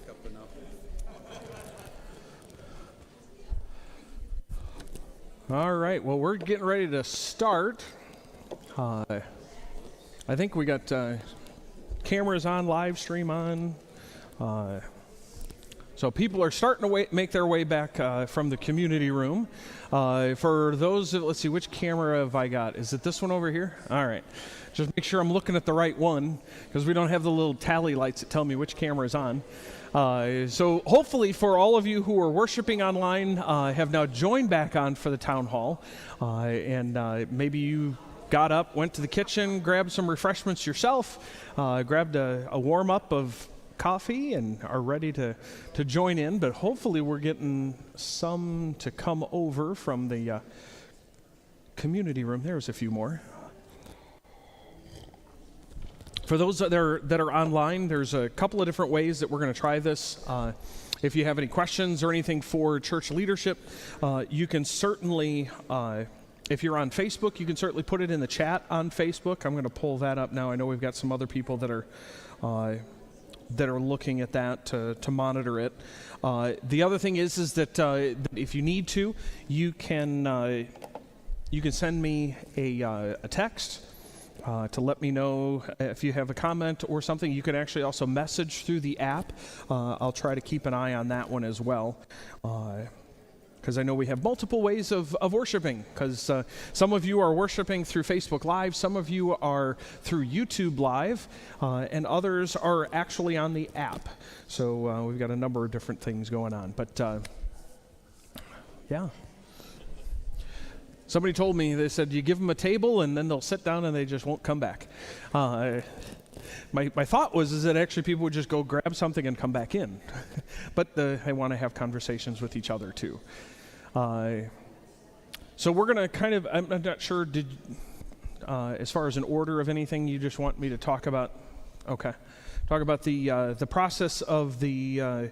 up enough. All right, well, we're getting ready to start. I think we got cameras on, live stream on. So people are starting to make their way back from the community room. For those, let's see, which camera have I got? Is it this one over here? All right. Just make sure I'm looking at the right one, because we don't have the little tally lights that tell me which camera is on. So hopefully for all of you who are worshiping online, have now joined back on for the town hall, and maybe you got up, went to the kitchen, grabbed some refreshments yourself, grabbed a warm-up of coffee and are ready to join in, but hopefully we're getting some to come over from the community room. There's a few more. For those that are online, there's a couple of different ways that we're going to try this. If you have any questions or anything for church leadership, you can certainly, if you're on Facebook, you can certainly put it in the chat on Facebook. I'm going to pull that up now. I know we've got some other people that are looking at that to monitor it. The other thing is that if you need to, you can send me a text to let me know if you have a comment or something. You can actually also message through the app. I'll try to keep an eye on that one as well, because I know we have multiple ways of worshiping, because some of you are worshiping through Facebook Live, some of you are through YouTube Live, and others are actually on the app. So we've got a number of different things going on. But yeah. Somebody told me, they said, you give them a table and then they'll sit down and they just won't come back. My thought was that actually people would just go grab something and come back in. But I want to have conversations with each other too. So we're going to kind of, I'm not sure, as far as an order of anything you just want me to talk about? Okay. Talk about the process of the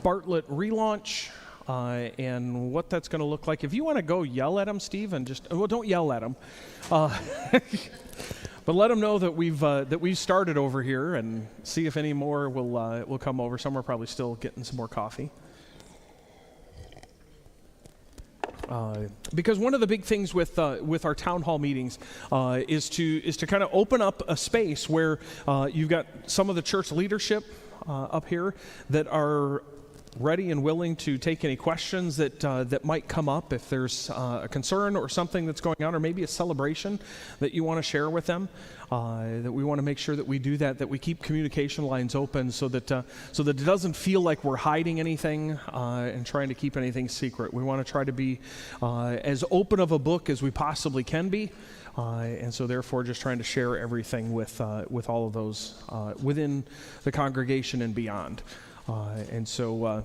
Bartlett relaunch. And what that's going to look like. If you want to go yell at them, Steve, and don't yell at them, but let them know that we've started over here, and see if any more will come over. Some are probably still getting some more coffee. Because one of the big things with our town hall meetings is to kind of open up a space where you've got some of the church leadership up here that are ready and willing to take any questions that might come up if there's a concern or something that's going on, or maybe a celebration that you want to share with them. That we want to make sure that we do that we keep communication lines open so that it doesn't feel like we're hiding anything and trying to keep anything secret. We want to try to be as open of a book as we possibly can be. And so therefore just trying to share everything with all of those within the congregation and beyond. And so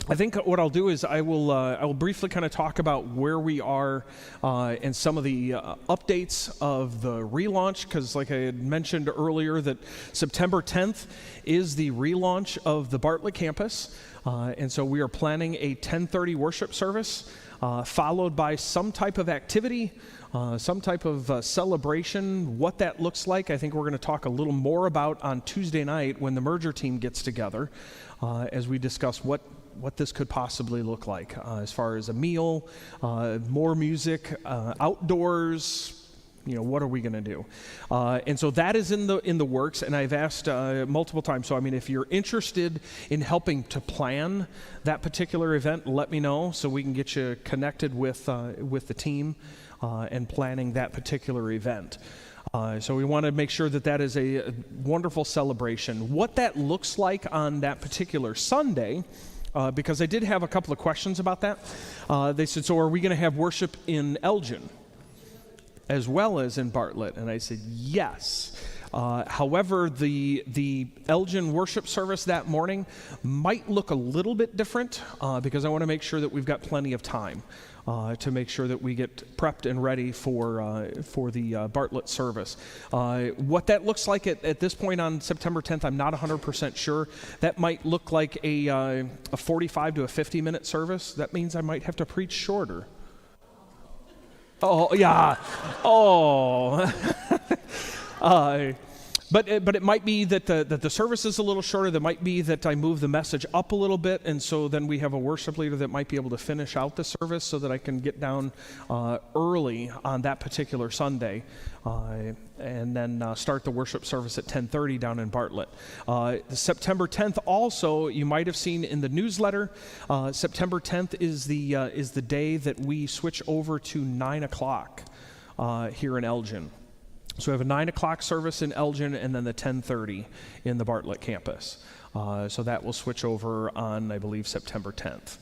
I think what I'll do is I will briefly kind of talk about where we are and some of the updates of the relaunch, because like I had mentioned earlier that September 10th is the relaunch of the Bartlett campus. And so we are planning a 10:30 worship service followed by some type of activity, some type of celebration. What that looks like, I think we're going to talk a little more about on Tuesday night when the merger team gets together, as we discuss what this could possibly look like as far as a meal, more music, outdoors. What are we going to do? And so that is in the works, and I've asked multiple times. So, I mean, if you're interested in helping to plan that particular event, let me know so we can get you connected with the team and planning that particular event. So we want to make sure that is a wonderful celebration. What that looks like on that particular Sunday, because I did have a couple of questions about that. They said, so are we going to have worship in Elgin as well as in Bartlett? And I said, yes. However, the Elgin worship service that morning might look a little bit different because I want to make sure that we've got plenty of time to make sure that we get prepped and ready for the Bartlett service. What that looks like at this point on September 10th, I'm not 100% sure. That might look like a 45 to a 50-minute service. That means I might have to preach shorter. Oh, yeah. Oh. But it might be that the service is a little shorter. There might be that I move the message up a little bit, and so then we have a worship leader that might be able to finish out the service so that I can get down early on that particular Sunday, and then start the worship service at 10:30 down in Bartlett. September 10th also, you might have seen in the newsletter, September 10th is the day that we switch over to 9 o'clock here in Elgin. So we have a 9 o'clock service in Elgin and then the 10:30 in the Bartlett campus. So that will switch over on, I believe, September 10th.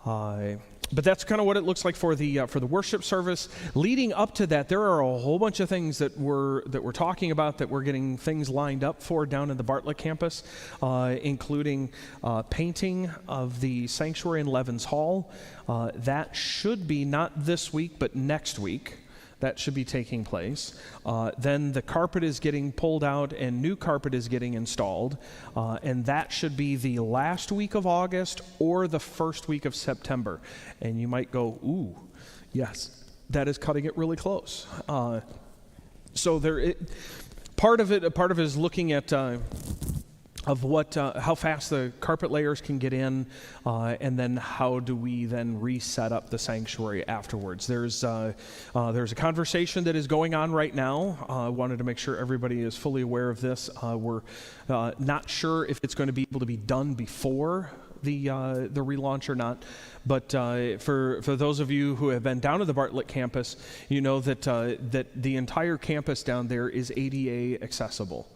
But that's kind of what it looks like for the worship service. Leading up to that, there are a whole bunch of things that we're talking about, that we're getting things lined up for down in the Bartlett campus, including painting of the sanctuary in Levens Hall. That should be not this week, but next week. That should be taking place. Then the carpet is getting pulled out and new carpet is getting installed. And that should be the last week of August or the first week of September. And you might go, ooh, yes, that is cutting it really close. So part of it is looking at of how fast the carpet layers can get in, and then how do we then reset up the sanctuary afterwards. There's a conversation that is going on right now. I wanted to make sure everybody is fully aware of this. We're not sure if it's going to be able to be done before the relaunch or not, but for those of you who have been down to the Bartlett campus, you know that the entire campus down there is ADA accessible.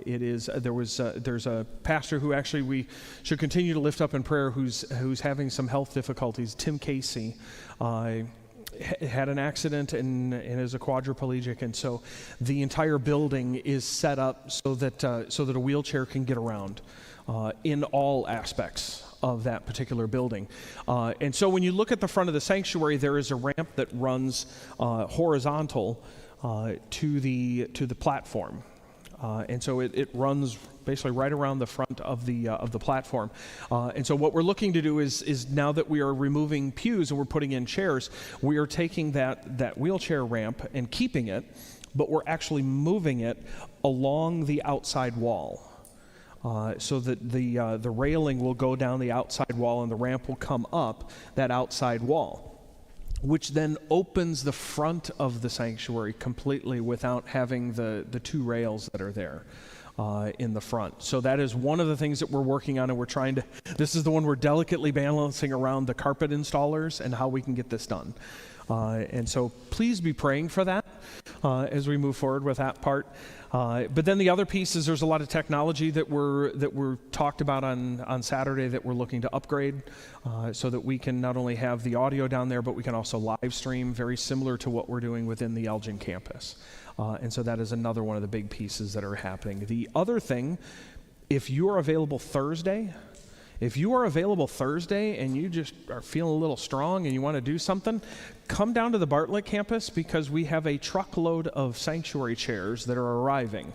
There's a pastor who actually we should continue to lift up in prayer who's having some health difficulties. Tim Casey had an accident and is a quadriplegic, and so the entire building is set up so that a wheelchair can get around in all aspects of that particular building. And so when you look at the front of the sanctuary, there is a ramp that runs horizontal to the platform. And so it runs basically right around the front of the platform. And so what we're looking to do is now that we are removing pews and we're putting in chairs, we are taking that wheelchair ramp and keeping it, but we're actually moving it along the outside wall. So that the railing will go down the outside wall and the ramp will come up that outside wall, which then opens the front of the sanctuary completely without having the two rails that are there in the front. So that is one of the things that we're working on, and this is the one we're delicately balancing around the carpet installers and how we can get this done. And so please be praying for that as we move forward with that part. But then the other piece is there's a lot of technology that we're talked about on Saturday that we're looking to upgrade so that we can not only have the audio down there, but we can also live stream, very similar to what we're doing within the Elgin campus. And so that is another one of the big pieces that are happening. The other thing, if you are available Thursday and you just are feeling a little strong and you want to do something, come down to the Bartlett campus because we have a truckload of sanctuary chairs that are arriving.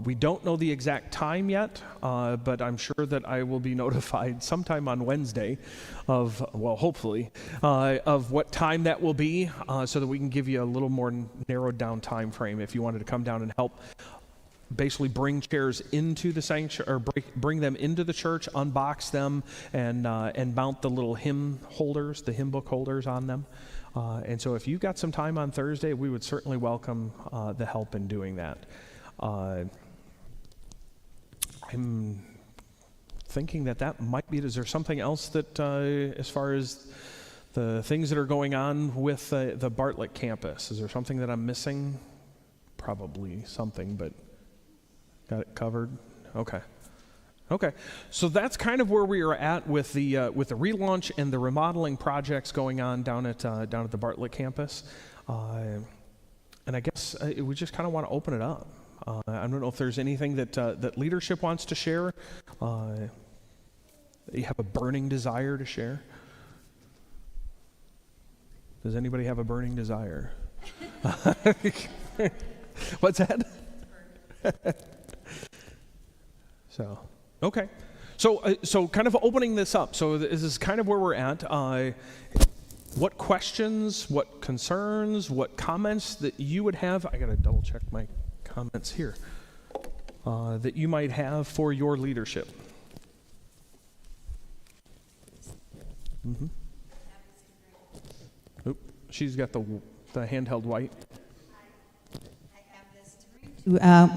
We don't know the exact time yet, but I'm sure that I will be notified sometime on Wednesday hopefully, of what time that will be so that we can give you a little more narrowed down time frame if you wanted to come down and help basically bring chairs into the sanctuary, or bring them into the church, unbox them, and mount the little hymn holders, the hymn book holders on them. And so if you've got some time on Thursday, we would certainly welcome the help in doing that. I'm thinking that might be, is there something else that, as far as the things that are going on with the Bartlett campus, is there something that I'm missing? Probably something, but got it covered? Okay. So that's kind of where we are at with the relaunch and the remodeling projects going on down at the Bartlett campus. And I guess we just kind of want to open it up. I don't know if there's anything that leadership wants to share. You have a burning desire to share. Does anybody have a burning desire? What's that? So, okay. So kind of opening this up. So this is kind of where we're at. What questions, what concerns, what comments that you would have? I got to double check my comments here. that you might have for your leadership. Mm-hmm. Oop, she's got the handheld white. I have this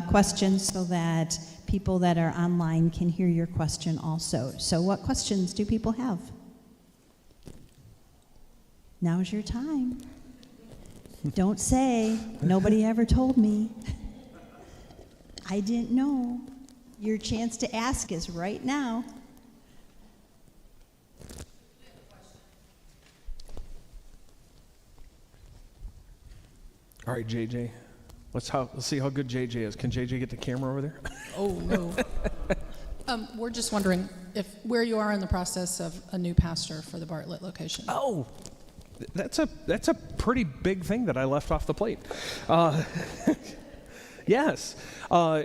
questions so that people that are online can hear your question also. So what questions do people have? Now's your time. Don't say, nobody ever told me. I didn't know. Your chance to ask is right now. All right, JJ. Let's see how good JJ is. Can JJ get the camera over there? Oh, no. We're just wondering where you are in the process of a new pastor for the Bartlett location. Oh, that's a pretty big thing that I left off the plate. Yes.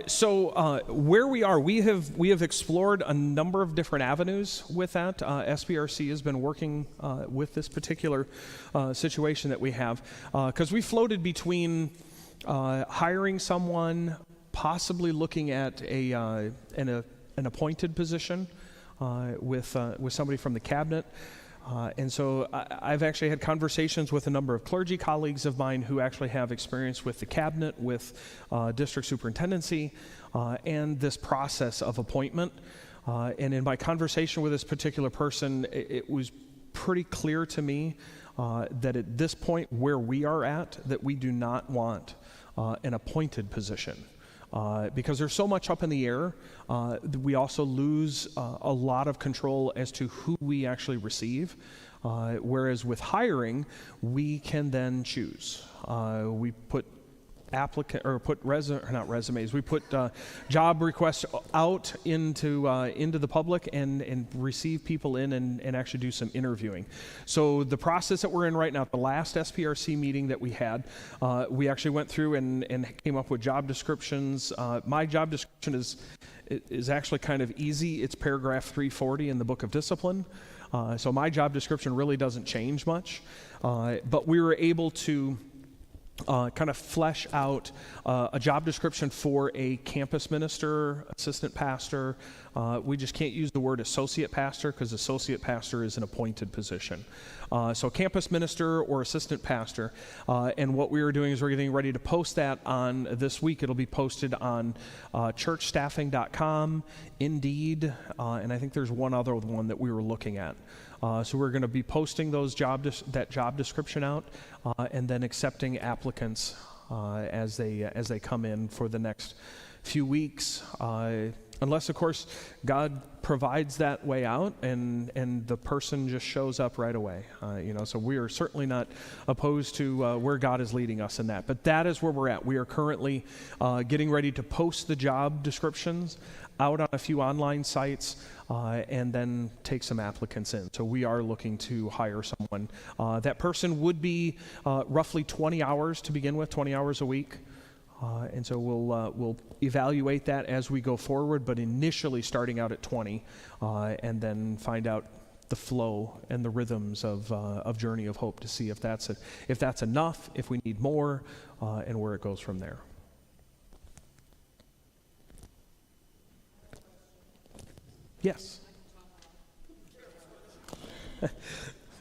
So where we are, we have explored a number of different avenues with that. SBRC has been working with this particular situation that we have because we floated between hiring someone, possibly looking at an appointed position with somebody from the cabinet. And so I've actually had conversations with a number of clergy colleagues of mine who actually have experience with the cabinet, with district superintendency, and this process of appointment. And in my conversation with this particular person, it was pretty clear to me that at this point where we are at, that we do not want an appointed position. Because there's so much up in the air, we also lose a lot of control as to who we actually receive. Whereas with hiring, we can then choose. We put we put job requests out into the public and receive people in and actually do some interviewing. So the process that we're in right now, the last SPRC meeting that we had, we actually went through and came up with job descriptions. My job description is actually kind of easy. It's paragraph 340 in the Book of Discipline. So my job description really doesn't change much, but we were able to kind of flesh out a job description for a campus minister, assistant pastor. We just can't use the word associate pastor because associate pastor is an appointed position. So campus minister or assistant pastor. And what we are doing is we're getting ready to post that on this week. It'll be posted on churchstaffing.com, Indeed, and I think there's one other one that we were looking at. So we're going to be posting that job description out and then accepting applicants as they come in for the next few weeks. Unless, of course, God provides that way out and the person just shows up right away. So we are certainly not opposed to where God is leading us in that. But that is where we're at. We are currently getting ready to post the job descriptions out on a few online sites and then take some applicants in. So we are looking to hire someone. That person would be roughly 20 hours to begin with, 20 hours a week. And so we'll evaluate that as we go forward, but initially starting out at 20 and then find out the flow and the rhythms of Journey of Hope to see if that's enough, if we need more, and where it goes from there. Yes. The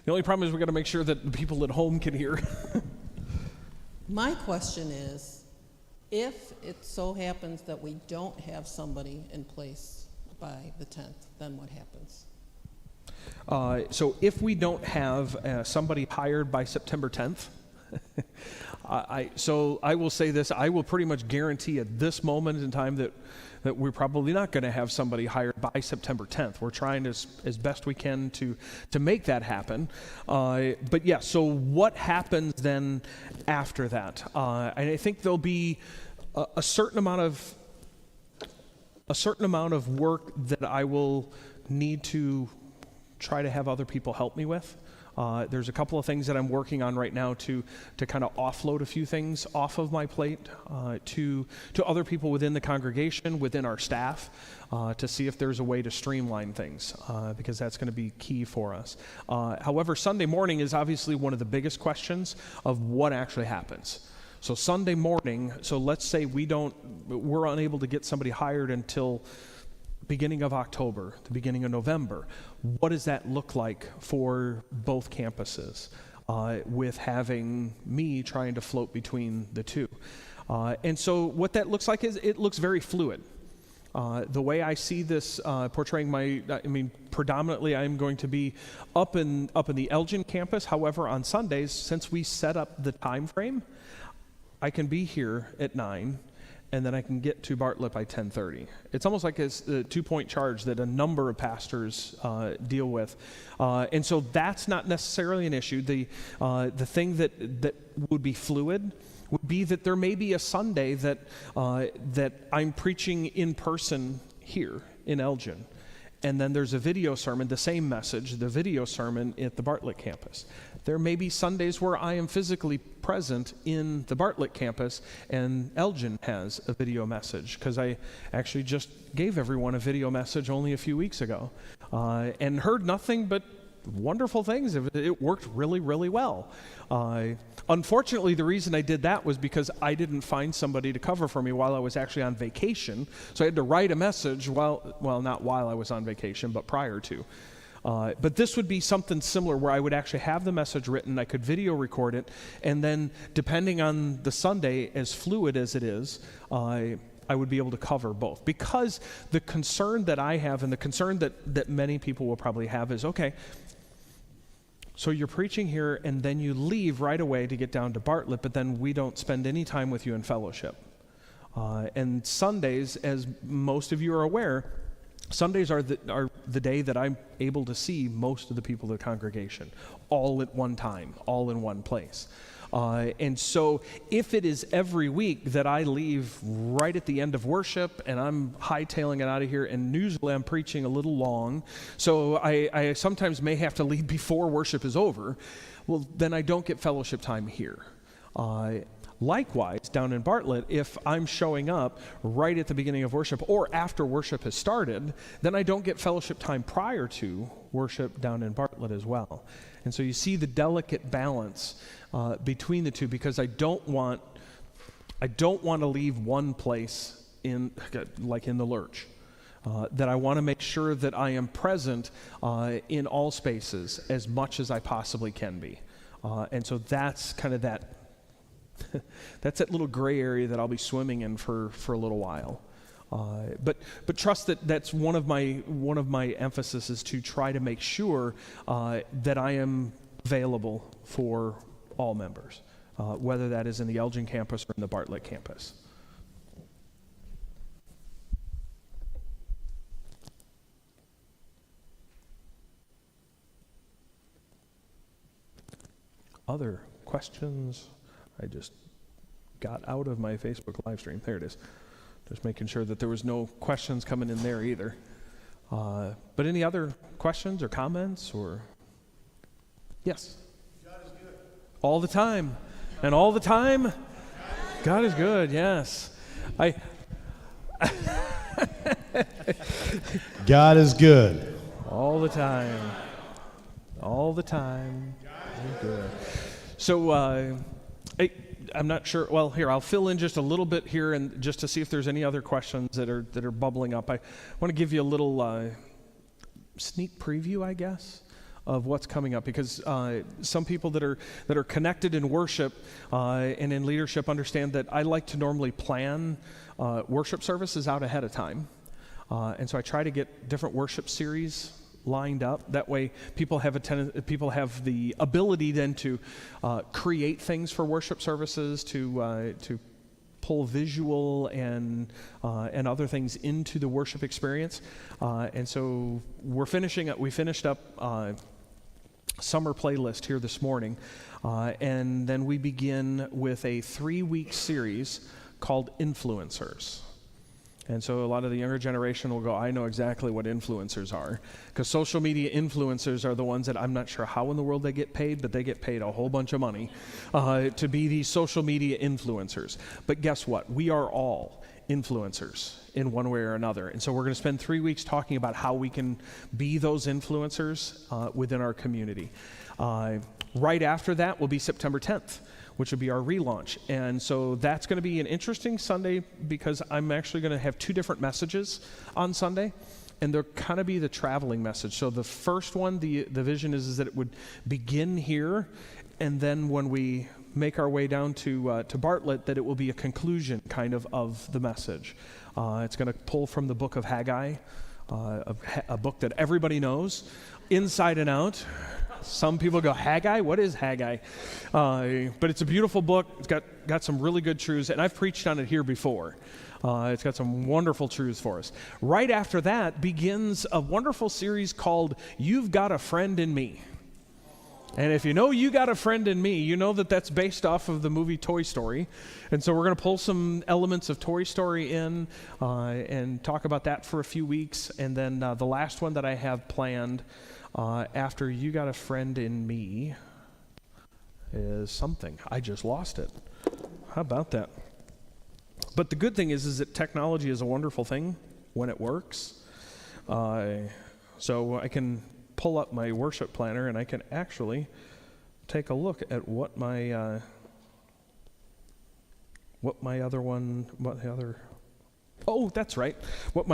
only problem is we've got to make sure that the people at home can hear. My question is, if it so happens that we don't have somebody in place by the 10th, then what happens? So if we don't have somebody hired by September 10th, I will say this, I will pretty much guarantee at this moment in time that we're probably not going to have somebody hired by September 10th. We're trying as best we can to make that happen. But yeah, so what happens then after that? And I think there'll be a certain amount of work that I will need to try to have other people help me with. There's a couple of things that I'm working on right now to kind of offload a few things off of my plate to other people within the congregation, within our staff, to see if there's a way to streamline things, because that's going to be key for us. However, Sunday morning is obviously one of the biggest questions of what actually happens. So Sunday morning, so let's say we're unable to get somebody hired until beginning of October, the beginning of November. What does that look like for both campuses with having me trying to float between the two? And so what that looks like is it looks very fluid. The way I see this portraying predominantly I'm going to be up in the Elgin campus. However, on Sundays, since we set up the time frame, I can be here at 9, and then I can get to Bartlett by 10:30. It's almost like a 2-point charge that a number of pastors deal with. And so that's not necessarily an issue. The thing that would be fluid would be that there may be a Sunday that I'm preaching in person here in Elgin. And then there's a video sermon, the same message, the video sermon at the Bartlett campus. There may be Sundays where I am physically present in the Bartlett campus and Elgin has a video message, because I actually just gave everyone a video message only a few weeks ago and heard nothing but wonderful things. It worked really, really well. Unfortunately, the reason I did that was because I didn't find somebody to cover for me while I was actually on vacation. So I had to write a message not while I was on vacation, but prior to. But this would be something similar where I would actually have the message written, I could video record it, and then depending on the Sunday, as fluid as it is, I would be able to cover both. Because the concern that I have and the concern that many people will probably have is, okay, so you're preaching here and then you leave right away to get down to Bartlett, but then we don't spend any time with you in fellowship. And Sundays, as most of you are aware, Sundays are the day that I'm able to see most of the people of the congregation, all at one time, all in one place. And so if it is every week that I leave right at the end of worship and I'm hightailing it out of here, and usually I'm preaching a little long, so I sometimes may have to leave before worship is over, well, then I don't get fellowship time here. Likewise, down in Bartlett, if I'm showing up right at the beginning of worship or after worship has started, then I don't get fellowship time prior to worship down in Bartlett as well. And so you see the delicate balance between the two, because I don't want to leave one place in the lurch. That I want to make sure that I am present in all spaces as much as I possibly can be. And so that's kind of that's that little gray area that I'll be swimming in for a little while. But trust that's one of my emphasis is to try to make sure that I am available for all members, whether that is in the Elgin campus or in the Bartlett campus. Other questions? I just got out of my Facebook live stream. There it is. Just making sure that there was no questions coming in there either. But any other questions or comments or? Yes. God is good. All the time. And all the time, God is good, yes. God is good. All the time. All the time. God is good. So, I'm not sure. Well, here, I'll fill in just a little bit here and just to see if there's any other questions that are bubbling up. I want to give you a little sneak preview, I guess, of what's coming up, because some people that are connected in worship and in leadership understand that I like to normally plan worship services out ahead of time. And so I try to get different worship series lined up. That way people have the ability then to create things for worship services, to pull visual and other things into the worship experience. And so we finished up summer playlist here this morning, and then we begin with a 3-week series called Influencers. And so a lot of the younger generation will go, I know exactly what influencers are. Because social media influencers are the ones that I'm not sure how in the world they get paid, but they get paid a whole bunch of money to be these social media influencers. But guess what? We are all influencers in one way or another. And so we're going to spend 3 weeks talking about how we can be those influencers within our community. Right after that will be September 10th. which would be our relaunch. And so that's going to be an interesting Sunday because I'm actually going to have 2 different messages on Sunday, and they'll kind of be the traveling message. So the first one, the vision is that it would begin here, and then when we make our way down to Bartlett, that it will be a conclusion kind of the message. It's going to pull from the book of Haggai, a book that everybody knows inside and out. Some people go, Haggai? What is Haggai? But it's a beautiful book. It's got some really good truths, and I've preached on it here before. It's got some wonderful truths for us. Right after that begins a wonderful series called You've Got a Friend in Me. And if you know You Got a Friend in Me, you know that that's based off of the movie Toy Story. And so we're going to pull some elements of Toy Story in and talk about that for a few weeks. And then the last one that I have planned after You Got a Friend in Me is something. I just lost it. How about that? But the good thing is that technology is a wonderful thing when it works. So I can pull up my worship planner and I can actually take a look at what my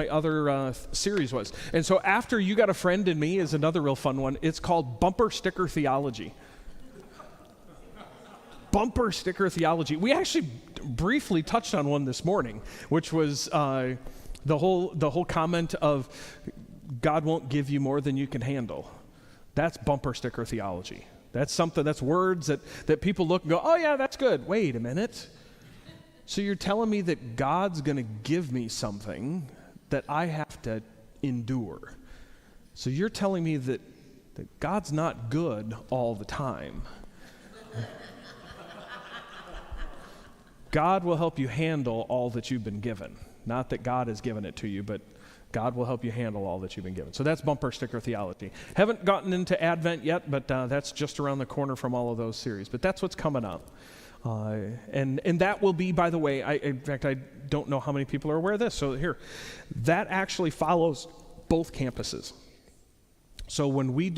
other series was. And so after You Got a Friend in Me is another real fun one. It's called Bumper Sticker Theology. Bumper Sticker Theology. We actually briefly touched on one this morning, which was the whole comment of God won't give you more than you can handle. That's bumper sticker theology. That's something, that's words that people look and go, oh yeah, that's good. Wait a minute. So you're telling me that God's going to give me something that I have to endure. So you're telling me that God's not good all the time. God will help you handle all that you've been given. Not that God has given it to you, but God will help you handle all that you've been given. So that's bumper sticker theology. Haven't gotten into Advent yet, but that's just around the corner from all of those series. But that's what's coming up. And that will be, by the way, in fact, I don't know how many people are aware of this. So here, that actually follows both campuses. So when we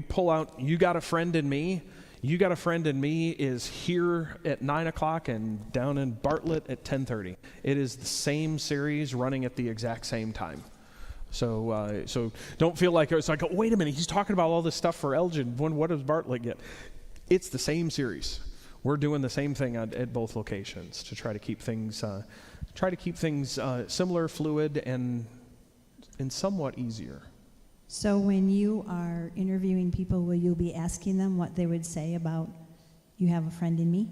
pull out You Got a Friend in Me, You Got a Friend in Me is here at 9 o'clock and down in Bartlett at 10:30. It is the same series running at the exact same time. So don't feel like it's like, oh, wait a minute, he's talking about all this stuff for Elgin. What does Bartlett get? It's the same series. We're doing the same thing at both locations to try to keep things similar, fluid, and somewhat easier. So when you are interviewing people, will you be asking them what they would say about You Have a Friend in Me?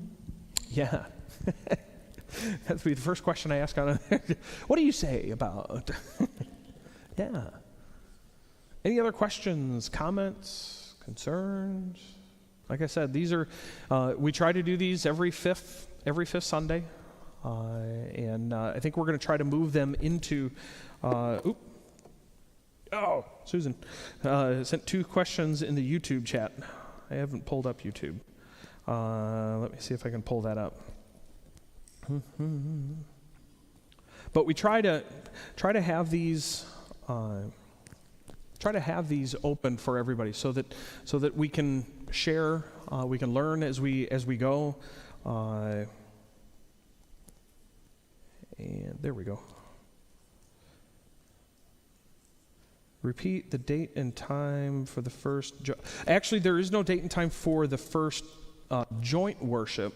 Yeah. That'd be the first question I ask on it. What do you say about? Yeah. Any other questions, comments, concerns? Like I said, these are, we try to do these every fifth Sunday. And I think we're going to try to move them into, Susan sent 2 questions in the YouTube chat. I haven't pulled up YouTube. Let me see if I can pull that up. But we try to have these open for everybody, so that we can share, we can learn as we go. And there we go. Repeat the date and time for the first. Actually, there is no date and time for the first joint worship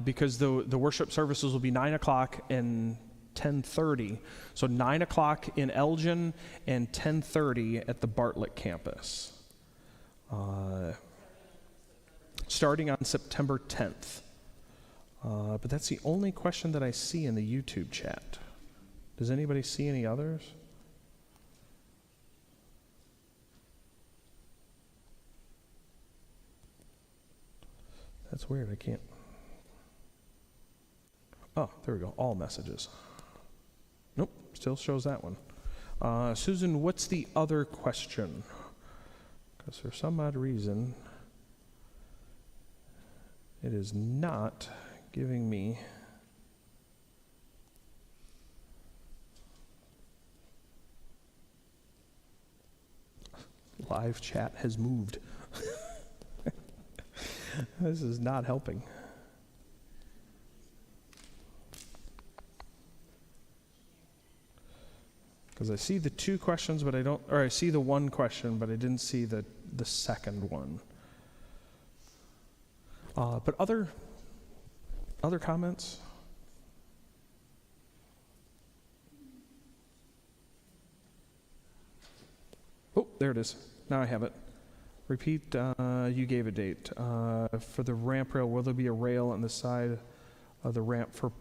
because the worship services will be 9 o'clock and 10:30. So 9 o'clock in Elgin and 10:30 at the Bartlett campus. Starting on September 10th. But that's the only question that I see in the YouTube chat. Does anybody see any others? That's weird, I can't. Oh, there we go, all messages. Nope, still shows that one. Susan, what's the other question? Because for some odd reason, it is not giving me. Live chat has moved. This is not helping. Because I see the two questions, but I see the one question, but I didn't see the second one. But other comments? Oh, there it is. Now I have it. Repeat, you gave a date. For the ramp rail, will there be a rail on the side of the ramp for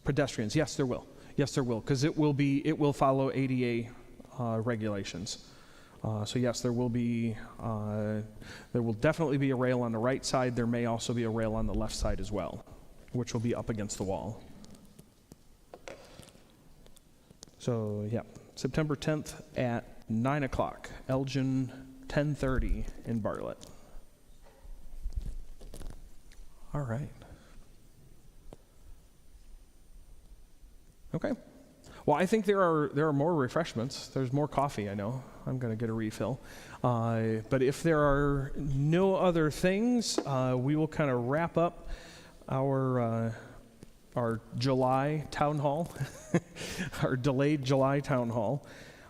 pedestrians? Yes, there will. Yes, there will, because it will follow ADA regulations. So yes, there will definitely be a rail on the right side. There may also be a rail on the left side as well, which will be up against the wall. So yeah, September 10th at 9 o'clock, Elgin 10:30 in Bartlett. All right. Okay. Well, I think there are more refreshments. There's more coffee, I know. I'm going to get a refill. But if there are no other things, we will kind of wrap up our July town hall, our delayed July town hall,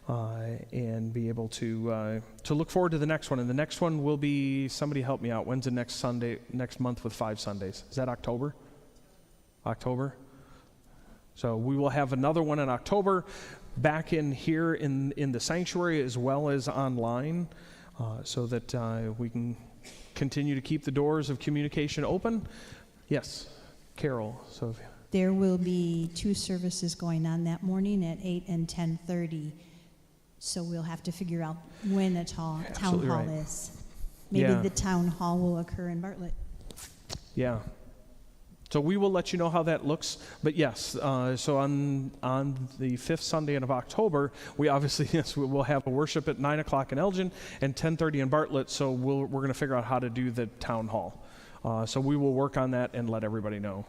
and be able to look forward to the next one. And the next one will be, somebody help me out, when's the next month with 5 Sundays? Is that October? October? So we will have another one in October, back in here in the sanctuary as well as online, so that we can continue to keep the doors of communication open. Yes, Carol. So There will be 2 services going on that morning at 8 and 10:30. So we'll have to figure out when the town hall right. is. Maybe Yeah. the town hall will occur in Bartlett. yeah. So we will let you know how that looks. But yes, so on the 5th Sunday of October, we obviously, yes, we will have a worship at 9 o'clock in Elgin and 10:30 in Bartlett. So we're going to figure out how to do the town hall. So we will work on that and let everybody know,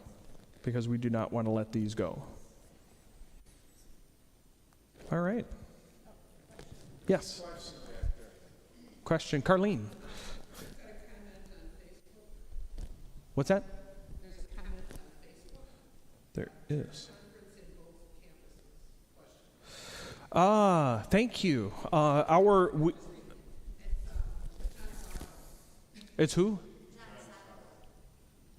because we do not want to let these go. All right. Yes. Question, Carlene. What's that? There is. Thank you. It's who?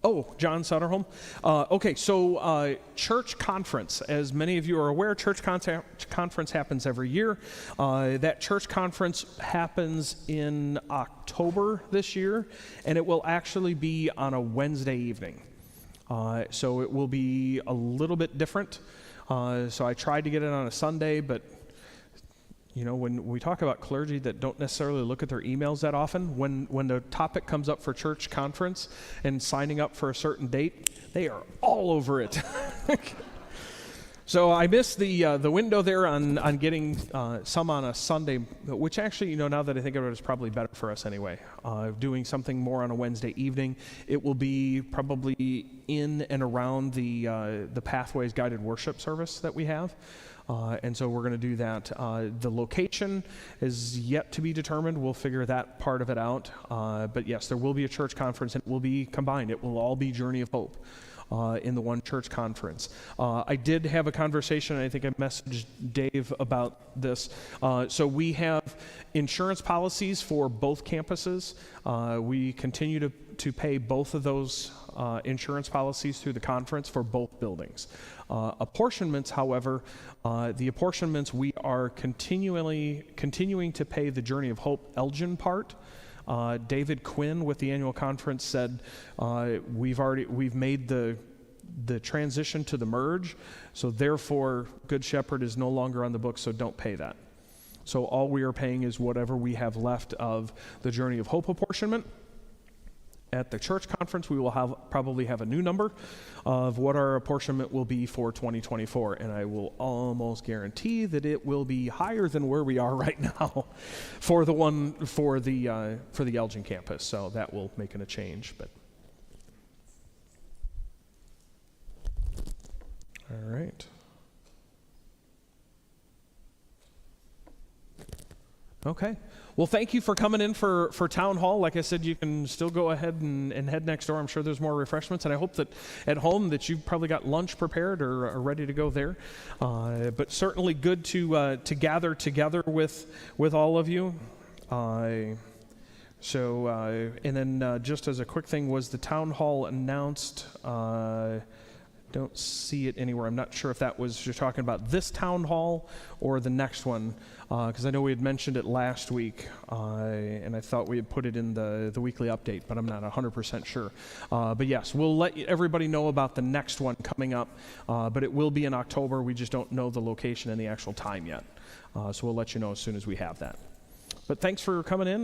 Oh, John Sutterholm. Okay, so church conference. As many of you are aware, church conference happens every year. That church conference happens in October this year, and it will actually be on a Wednesday evening. So it will be a little bit different. So I tried to get it on a Sunday, but you know, when we talk about clergy that don't necessarily look at their emails that often, when the topic comes up for church conference and signing up for a certain date, they are all over it. So I missed the window there on getting some on a Sunday, which actually, you know, now that I think of it, is probably better for us anyway. Doing something more on a Wednesday evening. It will be probably in and around the Pathways Guided Worship service that we have. And so we're going to do that. The location is yet to be determined. We'll figure that part of it out. But yes, there will be a church conference, and it will be combined. It will all be Journey of Hope in the one church conference. I did have a conversation, and I think I messaged Dave about this. So we have insurance policies for both campuses. We continue to pay both of those insurance policies through the conference for both buildings. Apportionments, however, the apportionments, we are continuing to pay the Journey of Hope Elgin part. David Quinn with the annual conference said we've made the transition to the merge, so therefore Good Shepherd is no longer on the books, so don't pay that. So all we are paying is whatever we have left of the Journey of Hope apportionment. At the church conference, we will probably have a new number of what our apportionment will be for 2024, and I will almost guarantee that it will be higher than where we are right now for the Elgin campus. So that will make a change. But all right. Okay. Well, thank you for coming in for Town Hall. Like I said, you can still go ahead and head next door. I'm sure there's more refreshments, and I hope that at home that you've probably got lunch prepared or are ready to go there. But certainly good to gather together with all of you. And then just as a quick thing, was the Town Hall announced? Don't see it anywhere. I'm not sure if that was, you're talking about this town hall or the next one, because I know we had mentioned it last week, and I thought we had put it in the weekly update, but I'm not 100% sure. But yes, we'll let everybody know about the next one coming up, but it will be in October. We just don't know the location and the actual time yet. So we'll let you know as soon as we have that. But thanks for coming in.